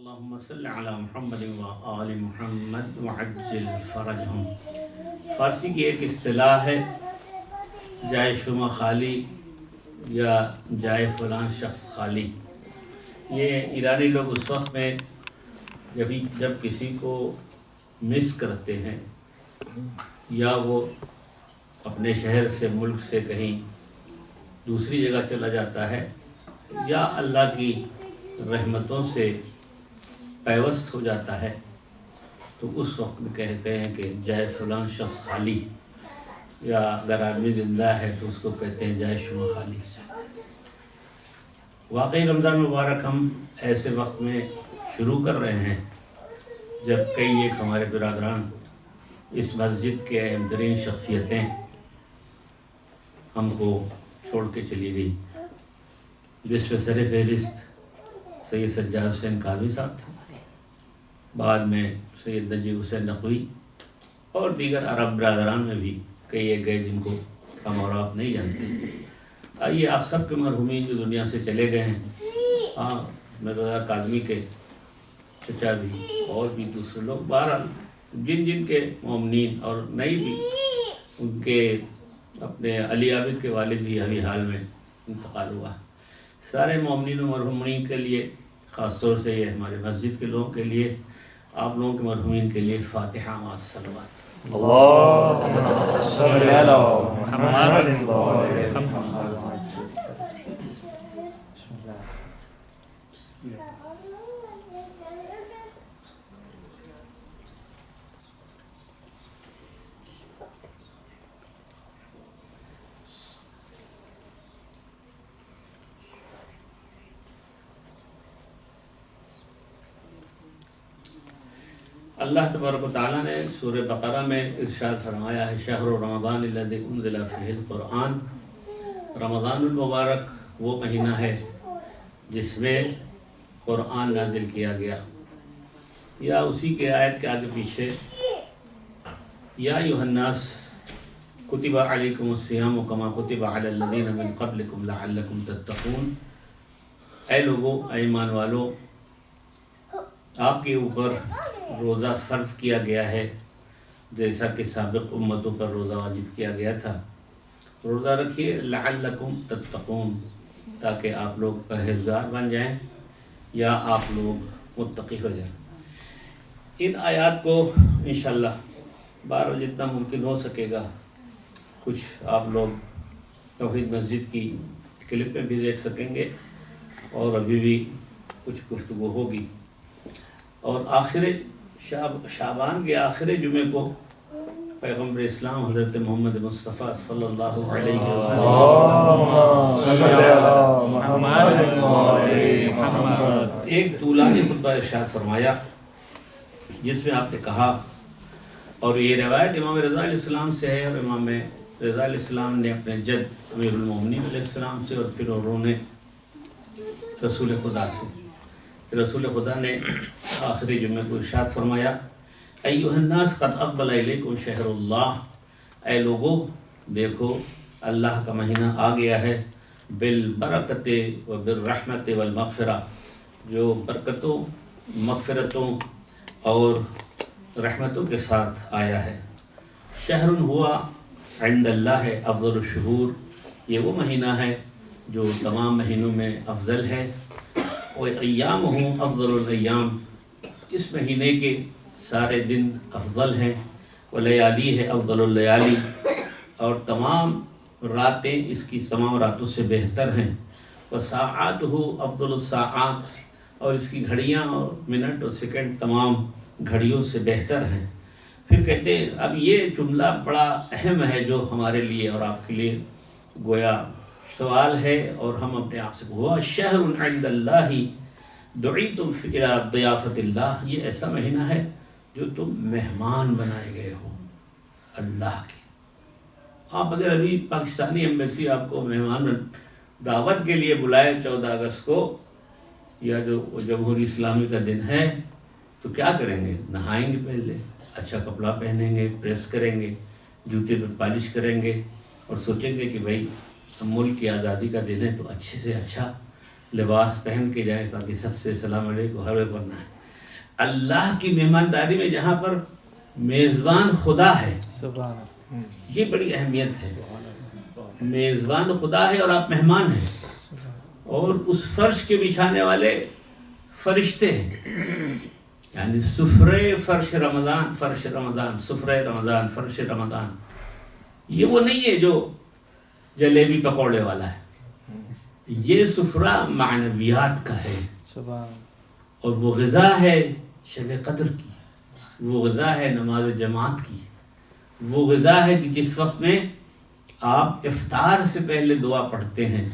اللهم صل علی محمد و آل محمد وعجل فرجہم۔ فارسی کی ایک اصطلاح ہے جائے شما خالی یا جائے فلان شخص خالی۔ یہ ایرانی لوگ اس وقت میں جب کسی کو مس کرتے ہیں یا وہ اپنے شہر سے ملک سے کہیں دوسری جگہ چلا جاتا ہے یا اللہ کی رحمتوں سے پیوست ہو جاتا ہے تو اس وقت میں کہتے ہیں کہ جائے فلان شخص خالی، یا اگر آدمی زندہ ہے تو اس کو کہتے ہیں جائے شما خالی۔ واقعی رمضان مبارک ہم ایسے وقت میں شروع کر رہے ہیں جب کئی ایک ہمارے برادران اس مسجد کے اہم ترین شخصیتیں ہم کو چھوڑ کے چلی گئی، جس میں سر فہرست سید سجاد حسین قادری صاحب تھے، بعد میں سید نجیب حسین نقوی اور دیگر عرب برادران میں بھی کئی ایک گئے جن کو ہم اور آپ نہیں جانتے۔ آئیے آپ سب کے مرحومین جو دنیا سے چلے گئے ہیں، مرزا کاظمی کے چچا بھی اور بھی دوسرے لوگ، بہرحال جن کے مومنین اور نئی بھی ان کے اپنے علی عابد کے والد بھی ابھی حال میں انتقال ہوا، سارے مومنین و مرحومین کے لیے، خاص طور سے یہ ہمارے مسجد کے لوگوں کے لیے، آپ لوگوں کے مرحومین کے لیے فاتحہ مع الصلوات۔ اللهم صل على محمد وعلى آل محمد۔ اللہ تبارک و تعالیٰ نے سورہ بقرہ میں ارشاد فرمایا ہے، شہر رمضان الذی انزل فیہ القرآن، رمضان المبارک وہ مہینہ ہے جس میں قرآن نازل کیا گیا، یا اسی کے آیت کے آگے پیچھے یا ایھا الناس کتب علیکم الصیام کما کتب علی الذین من قبلکم لعلکم تتقون، اے لوگو، اے ایمان والو، آپ کے اوپر روزہ فرض کیا گیا ہے جیسا کہ سابق امتوں پر روزہ واجب کیا گیا تھا۔ روزہ رکھیے لعلکم تتقون، تاکہ آپ لوگ پرہیزگار بن جائیں یا آپ لوگ متقی ہو جائیں۔ ان آیات کو انشاءاللہ بہرحال جتنا ممکن ہو سکے گا کچھ آپ لوگ توحید مسجد کی کلپ میں بھی دیکھ سکیں گے، اور ابھی بھی کچھ گفتگو ہوگی، اور آخر شعبان کے آخر جمعے کو پیغمبر اسلام حضرت محمد مصطفیٰ صلی اللہ علیہ وآلہ ایک طولانی خطبہ ارشاد فرمایا، جس میں آپ نے کہا، اور یہ روایت امام رضا علیہ السلام سے ہے، اور امام رضا علیہ السلام نے اپنے جد امیر المومنین علیہ السلام سے، اور پھر انہوں نے رسول خدا سے، رسول خدا نے آخری جمعے کو ارشاد فرمایا، ایھا الناس قد اقبل الیکم شہر اللہ، اے لوگو دیکھو اللہ کا مہینہ آ گیا ہے، بالبرکت و بالرحمت والمغفرہ، جو برکتوں، مغفرتوں اور رحمتوں کے ساتھ آیا ہے۔ شہر ہوا عند اللہ افضل الشہور، یہ وہ مہینہ ہے جو تمام مہینوں میں افضل ہے، اور ایام ہوں افضل الایام، اس مہینے کے سارے دن افضل ہیں، ولیالی ہے افضل اللیالی، اور تمام راتیں اس کی تمام راتوں سے بہتر ہیں، وساعات ہو افضل الساعات، اور اس کی گھڑیاں اور منٹ اور سیکنڈ تمام گھڑیوں سے بہتر ہیں۔ پھر کہتے ہیں، اب یہ جملہ بڑا اہم ہے جو ہمارے لیے اور آپ کے لیے گویا سوال ہے، اور ہم اپنے آپ سے ہوا شہر عند اللہ دعیتم الی ضیافت اللہ، یہ ایسا مہینہ ہے جو تم مہمان بنائے گئے ہو اللہ کے۔ آپ اگر ابھی پاکستانی ایمبیسی آپ کو مہمان دعوت کے لیے بلائے 14 اگست کو، یا جو جمہوری اسلامی کا دن ہے، تو کیا کریں گے؟ نہائیں گے، پہلے اچھا کپڑا پہنیں گے، پریس کریں گے، جوتے پہ پالش کریں گے، اور سوچیں گے کہ بھائی ملک کی آزادی کا دن ہے تو اچھے سے اچھا لباس پہن کے جائیں تاکہ سب سے سلام علیکم ہر وقت کرنا ہے۔ اللہ کی مہمانداری میں جہاں پر میزبان خدا ہے، سبحان یہ بڑی اہمیت ہے. میزبان خدا ہے اور آپ مہمان ہیں، اور اس فرش کے بچھانے والے فرشتے ہیں. یعنی سفرے فرش رمضان، فرش رمضان، سفرے رمضان، فرش رمضان، یہ وہ نہیں ہے جو جلیبی پکوڑے والا ہے. یہ سفرہ معنویات کا ہے، سبحان اور وہ غذا ہے شب قدر کی، وہ غذا ہے نماز جماعت کی، وہ غذا ہے کہ جس وقت میں آپ افطار سے پہلے دعا پڑھتے ہیں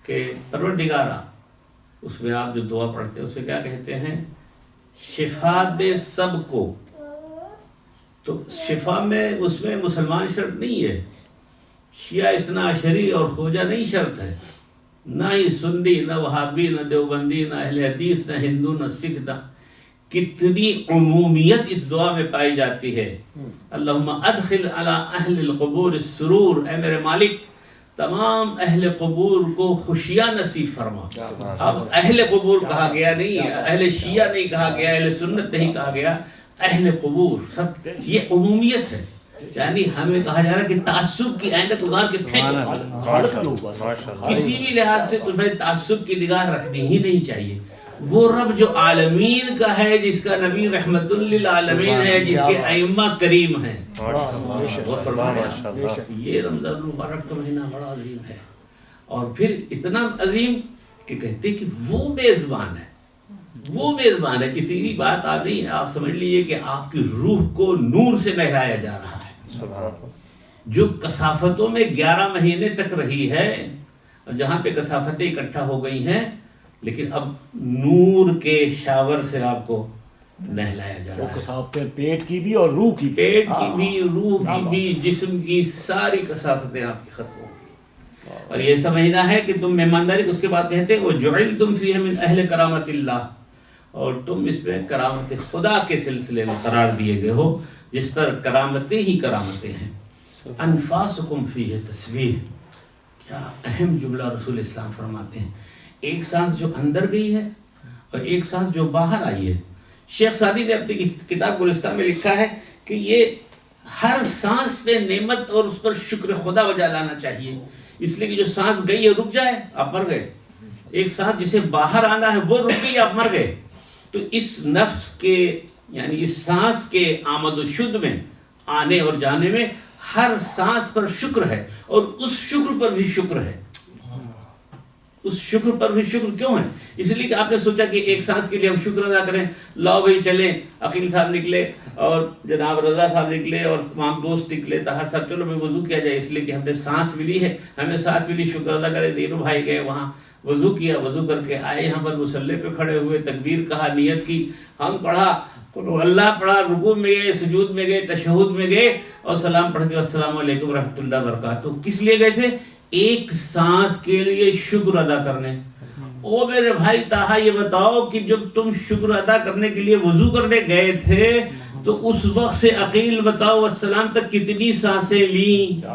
کہ پروردگارا، اس میں آپ جو دعا پڑھتے ہیں اس میں کیا کہتے ہیں؟ شفا دے سب کو. تو شفا میں اس میں مسلمان شرط نہیں ہے، شیعہ اثنا عشری اور خوجہ نہیں شرط ہے، نہ ہی سنی، نہ وہابی، نہ دیوبندی، نہ اہل حدیث، نہ ہندو، نہ سکھ. نہ کتنی عمومیت اس دعا میں پائی جاتی ہے. اللہم ادخل علی اہل القبور السرور، اے میرے مالک تمام اہل قبور کو خوشیاں نصیب فرما. اب اہل قبور کہا گیا نہیں، اہل شیعہ نہیں کہا گیا، اہل سنت نہیں کہا گیا، اہل قبور سب. یہ عمومیت ہے، یعنی ہمیں کہا جا رہا ہے کہ تعصب کی اینک اتار کے پھینکو. کسی بھی لحاظ سے تمہیں تعصب کی نگاہ رکھنی ہی نہیں چاہیے. وہ رب جو عالمین کا ہے، جس کا نبی رحمت للعالمین ہے، جس کے ائمہ کریم ہیں، وہ فرمایا یہ رمضان المبارک کا مہینہ بڑا عظیم ہے. اور پھر اتنا عظیم کہ کہتے کہ وہ میزبان ہے، وہ میزبان ہے. اتنی بات آپ نہیں، آپ سمجھ لیجئے کہ آپ کی روح کو نور سے نہلایا جا رہا ہے. جو کثافتوں میں 11 مہینے تک رہی ہے، جہاں پہ کثافتیں اکٹھا ہو گئی ہیں، لیکن اب نور کے شاور سے آپ کو نہلایا جا رہا ہے. کثافتیں پیٹ کی بھی اور روح کی، پیٹ کی بھی، روح کی بھی، جسم کی ساری کثافتیں آپ کی ختم ہوں گی. اور یہ ایسا مہینہ ہے کہ تم مہمانداری، اس کے بعد کہتے ہیں وَجُعِلْتُمْ فِيهِ مِنْ أَهْلِ كَرَامَةِ اللَّهِ، اور تم اس میں کرامت خدا کے سلسلے میں قرار دیے گئے ہو، جس پر کرامتیں ہی کرامتیں ہیں. انفاسکم فیہ تسبیح، کیا اہم جملہ رسول اسلام فرماتے ہیں. ایک سانس جو اندر گئی ہے اور ایک سانس جو باہر آئی ہے. شیخ سعدی نے اپنی کتاب گلستان میں لکھا ہے کہ یہ ہر سانس پہ نعمت اور اس پر شکر خدا وجہ لانا چاہیے، اس لیے کہ جو سانس گئی ہے رک جائے آپ مر گئے، ایک سانس جسے باہر آنا ہے وہ رک گئی آپ مر گئے. تو اس نفس کے، یعنی اس سانس کے آمد و شد میں، آنے اور جانے میں ہر سانس پر شکر ہے، اور اس شکر پر بھی شکر ہے. اس شکر پر بھی شکر کیوں ہے؟ اس لیے کہ آپ نے سوچا کہ ایک سانس کے لیے ہم شکر ادا کریں. لاؤ بھائی چلیں، عقیل صاحب نکلے اور جناب رضا صاحب نکلے اور تمام دوست نکلے، طاہر صاحب چلو میں وضو کیا جائے، اس لیے کہ ہم نے سانس ملی ہے، ہمیں سانس ملی، شکر ادا کریں. دینو بھائی گئے وہاں وضو کیا، وضو کر کے آئے یہاں پر مصلی پہ کھڑے ہوئے، تکبیر کہا، نیت کی، ہم پڑھا، اللہ پڑھا، رکوع میں گئے، سجود میں گئے، تشہد میں گئے اور سلام پڑھ کے السلام علیکم ورحمۃ اللہ وبرکاتہ. کس لیے گئے تھے؟ ایک سانس کے لیے شکر ادا کرنے. او میرے بھائی تاہا یہ بتاؤ کہ جب تم شکر ادا کرنے کے لیے وضو کرنے گئے تھے تو اس وقت سے عقیل بتاؤ السلام تک کتنی سانسیں لیں؟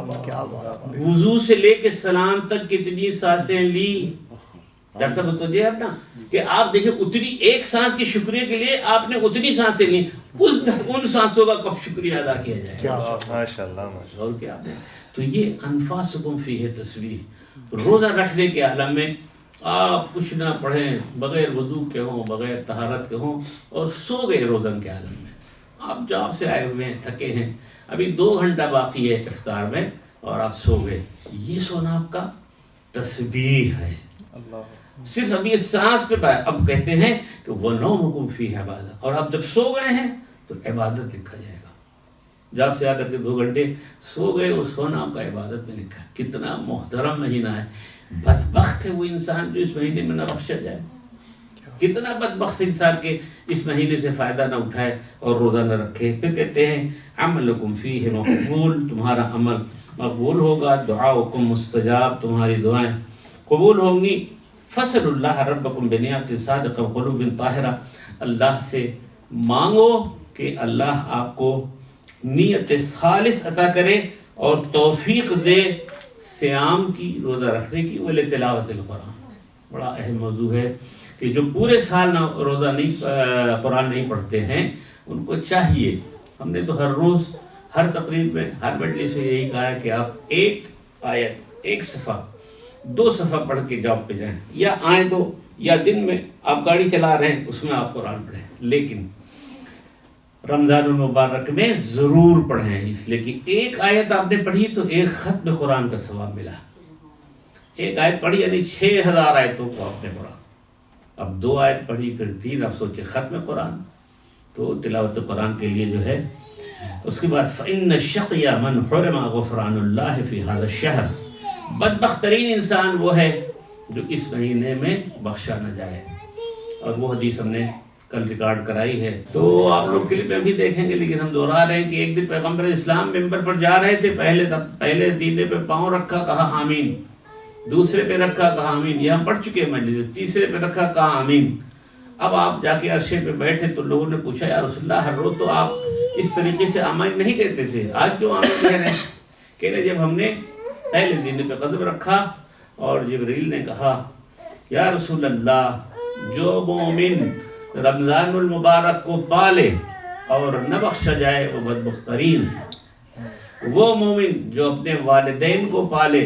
وضو سے لے کے سلام تک کتنی سانسیں لیں؟ ڈاکٹر صاحب بتائیے آپ نا کہ آپ دیکھیں اتنی ایک سانس کے شکریہ کے لیے آپ نے اتنی سانسیں لیں، ان سانسوں کا کب شکریہ ادا کیا جائے؟ ماشاءاللہ. اور کیا تو یہ انفاسکم فیہ تسبیح. روزہ رکھنے کے عالم میں آپ کچھ نہ پڑھیں، بغیر وضو کے ہوں، بغیر طہارت کے ہوں، اور سو گئے روزن کے عالم میں. آپ جاب سے آئے ہوئے ہیں، تھکے ہیں، ابھی 2 گھنٹہ باقی ہے افطار میں اور آپ سو گئے. یہ سونا آپ کا تسبیح ہے. صرف اب یہ سانس پہ پایا. اب کہتے ہیں کہ وَنَوْمُكُمْ فِيهِ عِبَادَةٌ، اور آپ جب سو گئے ہیں تو عبادت لکھا جائے گا. جب سے آ کر کے 2 گھنٹے سو گئے، وہ سونا آپ کا عبادت میں لکھا ہے. کتنا محترم مہینہ ہے. بدبخت ہے وہ انسان جو اس مہینے میں نہ بخشا جائے. کتنا بدبخت انسان کے اس مہینے سے فائدہ نہ اٹھائے اور روزہ نہ رکھے. پھر کہتے ہیں عملکم فیہ مقبول، تمہارا عمل مقبول ہوگا، دعاؤکم مستجاب، تمہاری دعائیں قبول ہوں گی. فصل اللہ ربکم بنیات صادق وقلوب طاہرہ، اللہ سے مانگو کہ اللہ آپ کو نیت خالص عطا کرے اور توفیق دے صیام کی، روزہ رکھنے کی، ولی تلاوت القرآن. بڑا اہم موضوع ہے کہ جو پورے سال نہ روزہ نہیں قرآن نہیں پڑھتے ہیں ان کو چاہیے، ہم نے تو ہر روز ہر تقریب میں ہر مجلس سے یہی کہا ہے کہ آپ ایک آیت، ایک صفحہ، 2 صفحہ پڑھ کے جاب پہ جائیں، یا آئیں تو یا دن میں آپ گاڑی چلا رہے ہیں اس میں آپ قرآن پڑھیں، لیکن رمضان المبارک میں ضرور پڑھیں، اس لیے کہ ایک آیت آپ نے پڑھی تو ایک ختم قرآن کا ثواب ملا۔ ایک آیت پڑھی یعنی 6000 آیتوں کو آپ نے پڑھا، اب 2 آیت پڑھی پھر 3، اب سوچے ختم قرآن، تو تلاوت قرآن کے لیے جو ہے۔ اس کے بعد فَإِنَّ الشَّقْيَ مَنْ حُرِمَ غُفْرَانُ اللَّهِ فِي هَذَا الشَّهْرِ، بدبخت ترین انسان وہ ہے جو اس مہینے میں بخشا نہ جائے، اور وہ حدیث ہم نے کل ریکارڈ کرائی ہے، تو آپ لوگ کلپ میں بھی دیکھیں گے، لیکن ہم دوہرا رہے ہیں کہ ایک دن پیغمبر اسلام ممبر پر جا رہے تھے، پہلے سینے پہ پاؤں رکھا، کہا آمین، دوسرے پہ رکھا، کہا آمین، یہ ہم پڑھ چکے ہیں مجلس، تیسرے پہ رکھا، کہا آمین۔ اب آپ جا کے عرشے پہ بیٹھے تو لوگوں نے پوچھا یا رسول اللہ، ہر روز تو آپ اس طریقے سے آمین نہیں کہتے تھے، آج کیوں آمین کہہ رہے ہیں؟ کہ جب ہم نے پہلے سینے پہ قدم رکھا اور جبریل نے کہا یا رسول اللہ، جو مومن رمضان المبارک کو پالے اور نہ بخشا جائے وہ بدبخت ترین ہے، وہ مومن جو اپنے والدین کو پالے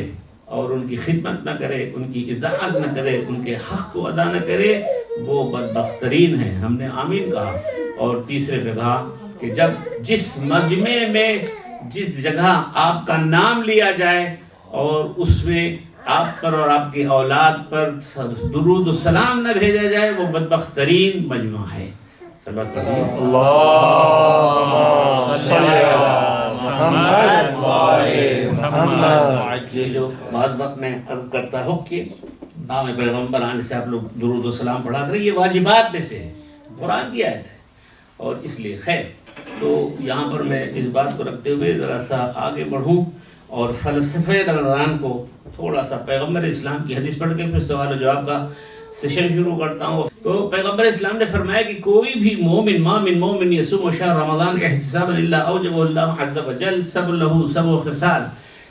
اور ان کی خدمت نہ کرے، ان کی اطاعت نہ کرے، ان کے حق کو ادا نہ کرے، وہ بدبخت ترین ہے۔ ہم نے آمین کہا، اور تیسرے پہ کہا کہ جب جس مجمع میں جس جگہ آپ کا نام لیا جائے اور اس میں آپ پر اور آپ کی اولاد پر درود و سلام نہ بھیجا جائے، وہ بدبخت ترین مجمع ہے۔ صلی اللہ علیہ وسلم۔ اللہم صلی علی محمد وآل محمد۔ یہ جو بعض وقت میں عرض کرتا ہوں کہ نام پیغمبر آنے سے آپ لوگ درود و سلام پڑھا کریں، یہ واجبات میں سے ہے، قرآن کی آیت ہے، اور اس لیے خیر تو یہاں پر میں اس بات کو رکھتے ہوئے ذرا سا آگے بڑھوں اور فلسفہ رمضان کو تھوڑا سا پیغمبر اسلام کی حدیث پڑھ کے پھر سوال و جواب کا سیشن شروع کرتا ہوں۔ تو پیغمبر اسلام نے فرمایا کہ کوئی بھی مومن، ما من مومن یصوم شہر رمضان احتسابا الا اوجب اللہ عز وجل سب له سب خصال،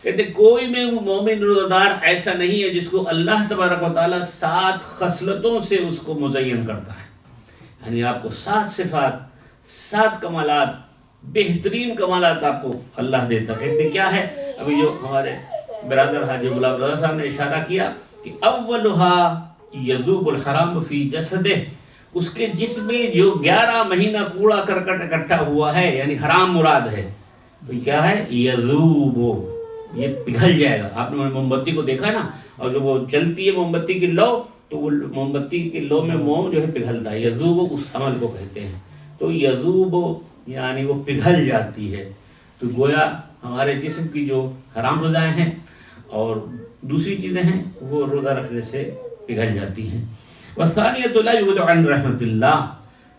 کہتے کوئی میں وہ مومن روزہ دار ایسا نہیں ہے جس کو اللہ تبارک و تعالیٰ 7 خصلتوں سے اس کو مزین کرتا ہے، یعنی آپ کو 7 صفات، 7 کمالات، بہترین کمالات آپ کو اللہ دیتا ہے۔ کہتے کیا ہے؟ ابھی جو ہمارے برادر حاجی غلام رضا صاحب نے اشارہ کیا کہ اولها یذوب الحرام فی جسدہ، اس کے جسم میں جو 11 مہینہ کوڑا کرکٹ اکٹھا ہوا ہے، یعنی حرام مراد ہے، تو کیا ہے؟ یذوب، یہ پگھل جائے گا۔ آپ نے موم بتی کو دیکھا نا، اور جب وہ چلتی ہے موم بتی کی لو تو وہ موم بتی کی لو میں موم جو ہے پگھلتا ہے، یذوب اس عمل کو کہتے ہیں، تو یذوب یعنی وہ پگھل جاتی ہے۔ تو گویا ہمارے جسم کی جو حرام غذائیں ہیں اور دوسری چیزیں ہیں وہ روزہ رکھنے سے پگھل جاتی ہیں۔ والثانیۃ لا یبعد عن رحمت اللہ،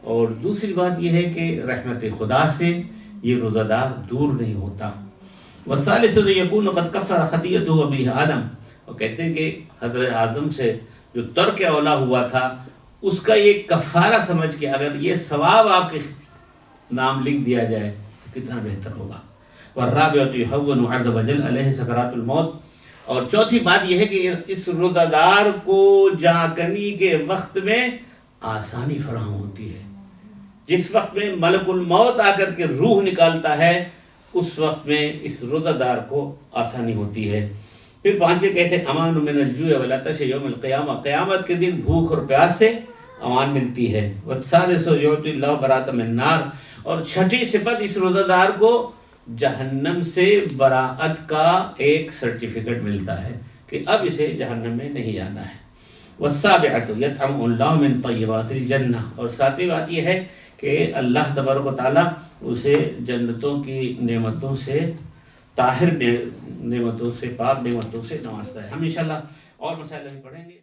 اور دوسری بات یہ ہے کہ رحمت خدا سے یہ روزہ دار دور نہیں ہوتا۔ والثالثۃ یکون قد کفر خطیئتہ ابیہ آدم، اور کہتے ہیں کہ حضرت آدم سے جو ترک اولا ہوا تھا اس کا یہ کفارہ سمجھ کے اگر یہ ثواب آپ کے نام لکھ دیا جائے تو کتنا بہتر ہوگا۔ والرابعۃ یہون عز وجل علیہ سکرات الموت، اور چوتھی بات یہ ہے کہ اس روزہ دار کو جاں کنی کے وقت میں آسانی فراہم ہوتی ہے۔ جس وقت میں ملک الموت آ کر کے روح نکالتا ہے اس وقت میں اس روزہ دار کو آسانی ہوتی ہے۔ پھر 5ویں کہتے ہیں امان من الجوع والعطش یوم القیامہ، قیامت کے دن بھوک اور پیاس سے امان ملتی ہے۔ والسادس یعطی اللہ برات من النار، اور چھٹی صفت اس روزہ دار کو جہنم سے براعت کا ایک سرٹیفکیٹ ملتا ہے کہ اب اسے جہنم میں نہیں جانا ہے۔ والسابعۃ یطعم اللہ من طیبات الجنہ، اور 7ویں بات یہ ہے کہ اللہ تبارک و تعالیٰ اسے جنتوں کی نعمتوں سے، طاہر نعمتوں سے، پاک نعمتوں سے نوازتا ہے۔ ہم انشاءاللہ اور مسائل بھی پڑھیں گے۔